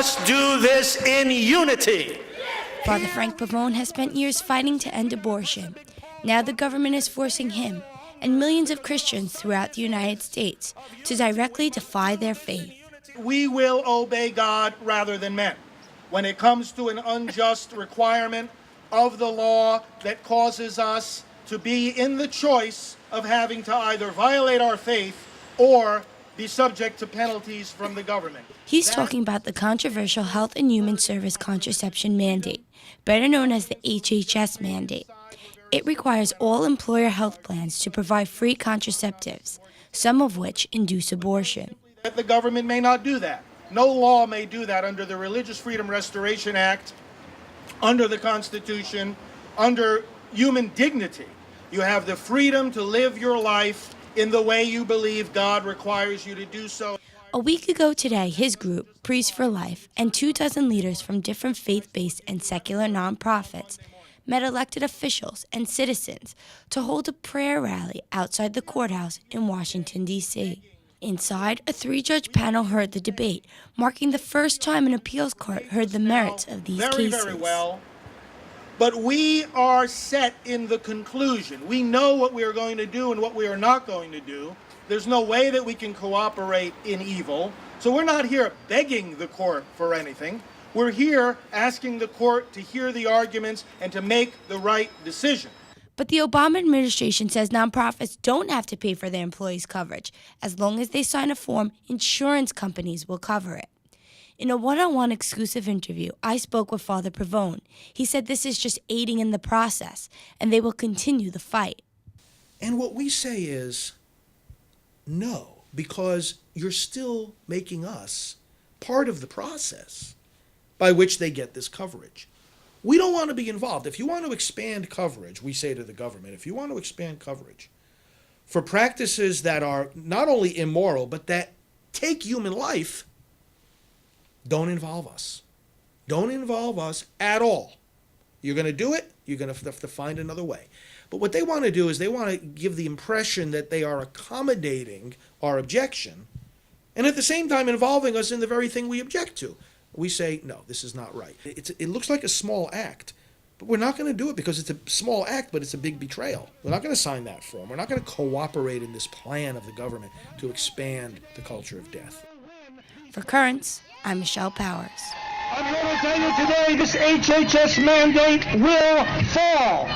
must do this in unity. Father Frank Pavone has spent years fighting to end abortion. Now the government is forcing him and millions of Christians throughout the United States to directly defy their faith. We will obey God rather than men. When it comes to an unjust requirement of the law that causes us to be in the choice of having to either violate our faith or be subject to penalties from the government. He's talking about the controversial Health and Human Service Contraception mandate, better known as the HHS mandate. It requires all employer health plans to provide free contraceptives, some of which induce abortion. The government may not do that. No law may do that under the Religious Freedom Restoration Act, under the Constitution, under human dignity. You have the freedom to live your life in the way you believe God requires you to do so. A week ago today, his group, Priests for Life, and 24 leaders from different faith-based and secular nonprofits met elected officials and citizens to hold a prayer rally outside the courthouse in Washington, D.C. Inside, a 3-judge panel heard the debate, marking the first time an appeals court heard the merits of these cases. Very well. But we are set in the conclusion. We know what we are going to do and what we are not going to do. There's no way that we can cooperate in evil. So we're not here begging the court for anything. We're here asking the court to hear the arguments and to make the right decision. But the Obama administration says nonprofits don't have to pay for their employees' coverage. As long as they sign a form, insurance companies will cover it. In a one-on-one exclusive interview, I spoke with Father Pavone. He said this is just aiding in the process, and they will continue the fight. And what we say is, no, because you're still making us part of the process by which they get this coverage. We don't want to be involved. If you want to expand coverage, we say to the government, if you want to expand coverage for practices that are not only immoral, but that take human life, don't involve us. Don't involve us at all. You're going to do it, you're going to have to find another way. But what they want to do is they want to give the impression that they are accommodating our objection and at the same time involving us in the very thing we object to. We say, no, this is not right. It looks like a small act, but we're not going to do it because it's a small act, but it's a big betrayal. We're not going to sign that form. We're not going to cooperate in this plan of the government to expand the culture of death. For Currents, I'm Michelle Powers. I'm going to tell you today, this HHS mandate will fall.